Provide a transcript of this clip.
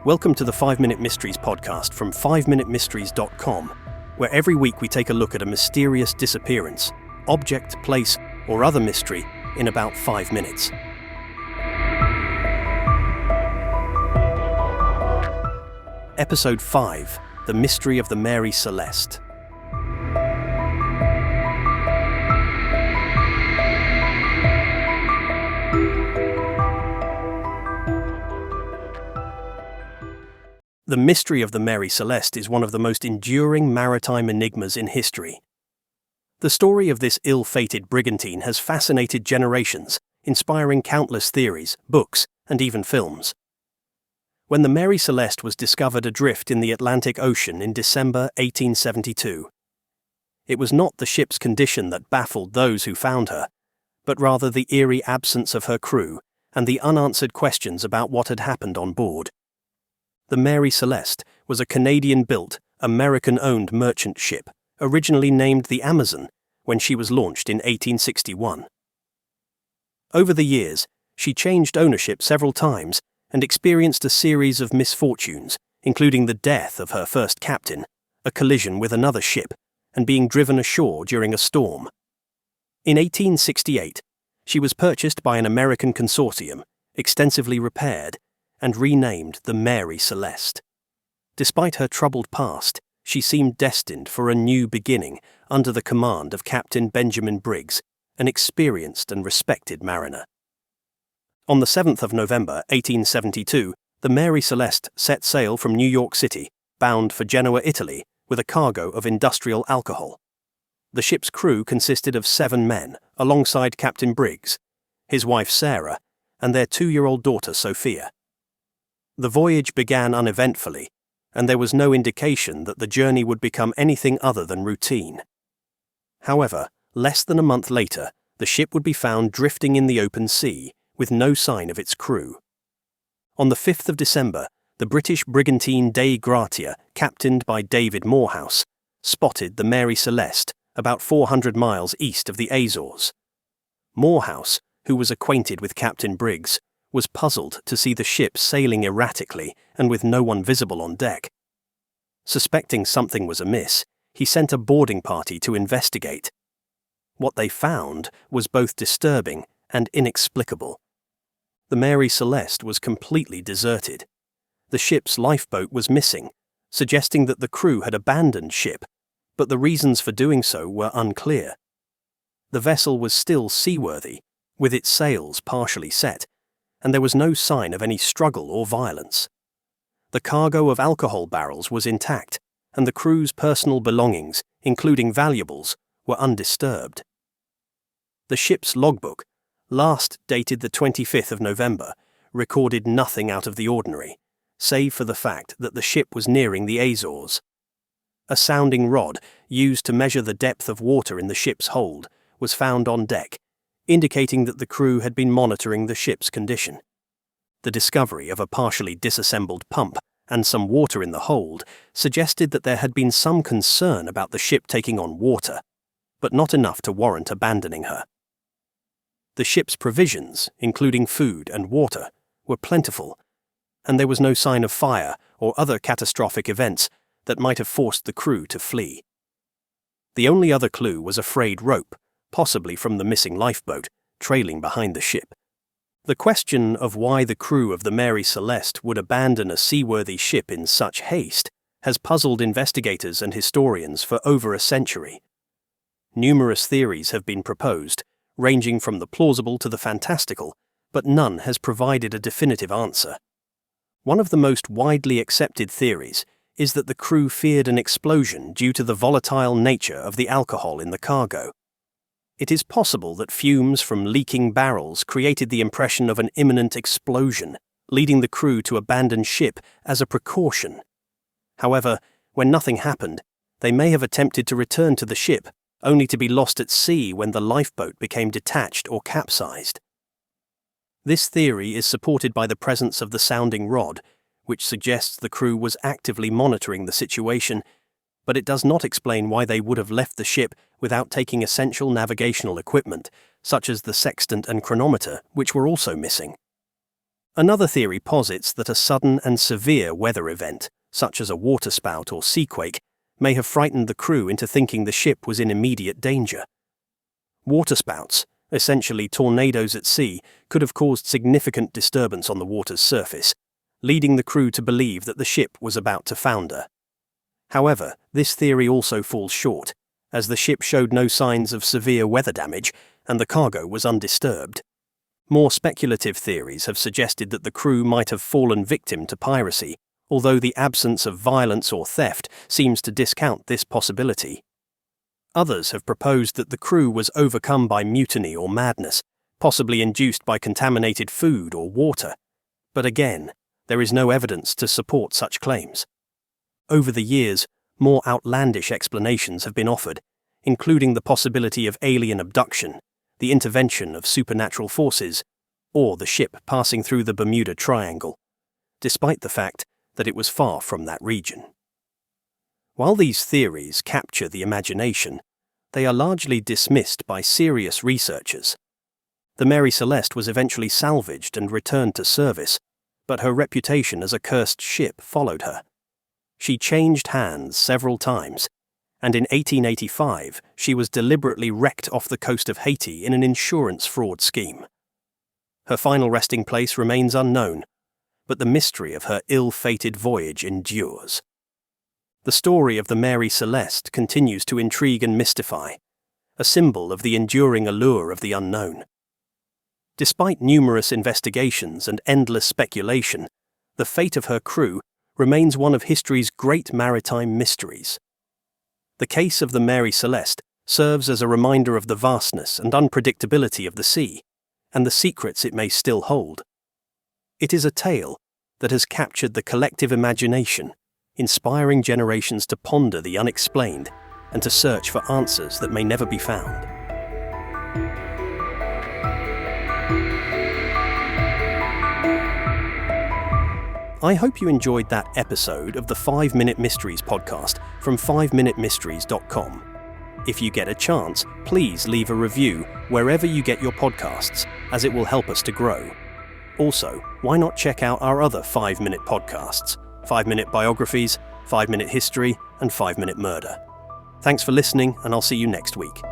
Welcome to the 5-Minute Mysteries podcast from 5minutemysteries.com, where every week we take a look at a mysterious disappearance, object, place, or other mystery in about 5 minutes. Episode 5, The Mystery of the Mary Celeste. The mystery of the Mary Celeste is one of the most enduring maritime enigmas in history. The story of this ill-fated brigantine has fascinated generations, inspiring countless theories, books, and even films. When the Mary Celeste was discovered adrift in the Atlantic Ocean in December 1872, it was not the ship's condition that baffled those who found her, but rather the eerie absence of her crew and the unanswered questions about what had happened on board. The Mary Celeste was a Canadian-built, American-owned merchant ship, originally named the Amazon when she was launched in 1861. Over the years, she changed ownership several times and experienced a series of misfortunes, including the death of her first captain, a collision with another ship, and being driven ashore during a storm. In 1868, she was purchased by an American consortium, extensively repaired, and renamed the Mary Celeste. Despite her troubled past, she seemed destined for a new beginning under the command of Captain Benjamin Briggs, an experienced and respected mariner. On the 7th of November 1872, the Mary Celeste set sail from New York City, bound for Genoa, Italy, with a cargo of industrial alcohol. The ship's crew consisted of 7 men, alongside Captain Briggs, his wife Sarah, and their 2-year-old daughter Sophia. The voyage began uneventfully, and there was no indication that the journey would become anything other than routine. However, less than a month later, the ship would be found drifting in the open sea, with no sign of its crew. On the 5th of December, the British brigantine Dei Gratia, captained by David Morehouse, spotted the Mary Celeste about 400 miles east of the Azores. Morehouse, who was acquainted with Captain Briggs, was puzzled to see the ship sailing erratically and with no one visible on deck. Suspecting something was amiss, he sent a boarding party to investigate. What they found was both disturbing and inexplicable. The Mary Celeste was completely deserted. The ship's lifeboat was missing, suggesting that the crew had abandoned ship, but the reasons for doing so were unclear. The vessel was still seaworthy, with its sails partially set, and there was no sign of any struggle or violence. The cargo of alcohol barrels was intact, and the crew's personal belongings, including valuables, were undisturbed. The ship's logbook, last dated the 25th of November, recorded nothing out of the ordinary, save for the fact that the ship was nearing the Azores. A sounding rod, used to measure the depth of water in the ship's hold, was found on deck, indicating that the crew had been monitoring the ship's condition. The discovery of a partially disassembled pump and some water in the hold suggested that there had been some concern about the ship taking on water, but not enough to warrant abandoning her. The ship's provisions, including food and water, were plentiful, and there was no sign of fire or other catastrophic events that might have forced the crew to flee. The only other clue was a frayed rope, possibly from the missing lifeboat, trailing behind the ship. The question of why the crew of the Mary Celeste would abandon a seaworthy ship in such haste has puzzled investigators and historians for over a century. Numerous theories have been proposed, ranging from the plausible to the fantastical, but none has provided a definitive answer. One of the most widely accepted theories is that the crew feared an explosion due to the volatile nature of the alcohol in the cargo. It is possible that fumes from leaking barrels created the impression of an imminent explosion, leading the crew to abandon ship as a precaution. However, when nothing happened, they may have attempted to return to the ship, only to be lost at sea when the lifeboat became detached or capsized. This theory is supported by the presence of the sounding rod, which suggests the crew was actively monitoring the situation, but it does not explain why they would have left the ship without taking essential navigational equipment, such as the sextant and chronometer, which were also missing. Another theory posits that a sudden and severe weather event, such as a waterspout or seaquake, may have frightened the crew into thinking the ship was in immediate danger. Waterspouts, essentially tornadoes at sea, could have caused significant disturbance on the water's surface, leading the crew to believe that the ship was about to founder. However, this theory also falls short, as the ship showed no signs of severe weather damage and the cargo was undisturbed. More speculative theories have suggested that the crew might have fallen victim to piracy, although the absence of violence or theft seems to discount this possibility. Others have proposed that the crew was overcome by mutiny or madness, possibly induced by contaminated food or water. But again, there is no evidence to support such claims. Over the years, more outlandish explanations have been offered, including the possibility of alien abduction, the intervention of supernatural forces, or the ship passing through the Bermuda Triangle, despite the fact that it was far from that region. While these theories capture the imagination, they are largely dismissed by serious researchers. The Mary Celeste was eventually salvaged and returned to service, but her reputation as a cursed ship followed her. She changed hands several times, and in 1885 she was deliberately wrecked off the coast of Haiti in an insurance fraud scheme. Her final resting place remains unknown, but the mystery of her ill-fated voyage endures. The story of the Mary Celeste continues to intrigue and mystify, a symbol of the enduring allure of the unknown. Despite numerous investigations and endless speculation, the fate of her crew remains one of history's great maritime mysteries. The case of the Mary Celeste serves as a reminder of the vastness and unpredictability of the sea, and the secrets it may still hold. It is a tale that has captured the collective imagination, inspiring generations to ponder the unexplained and to search for answers that may never be found. I hope you enjoyed that episode of the 5-Minute Mysteries podcast from 5minutemysteries.com. If you get a chance, please leave a review wherever you get your podcasts, as it will help us to grow. Also, why not check out our other 5-minute podcasts, 5-Minute Biographies, 5-Minute History, and 5-Minute Murder. Thanks for listening, and I'll see you next week.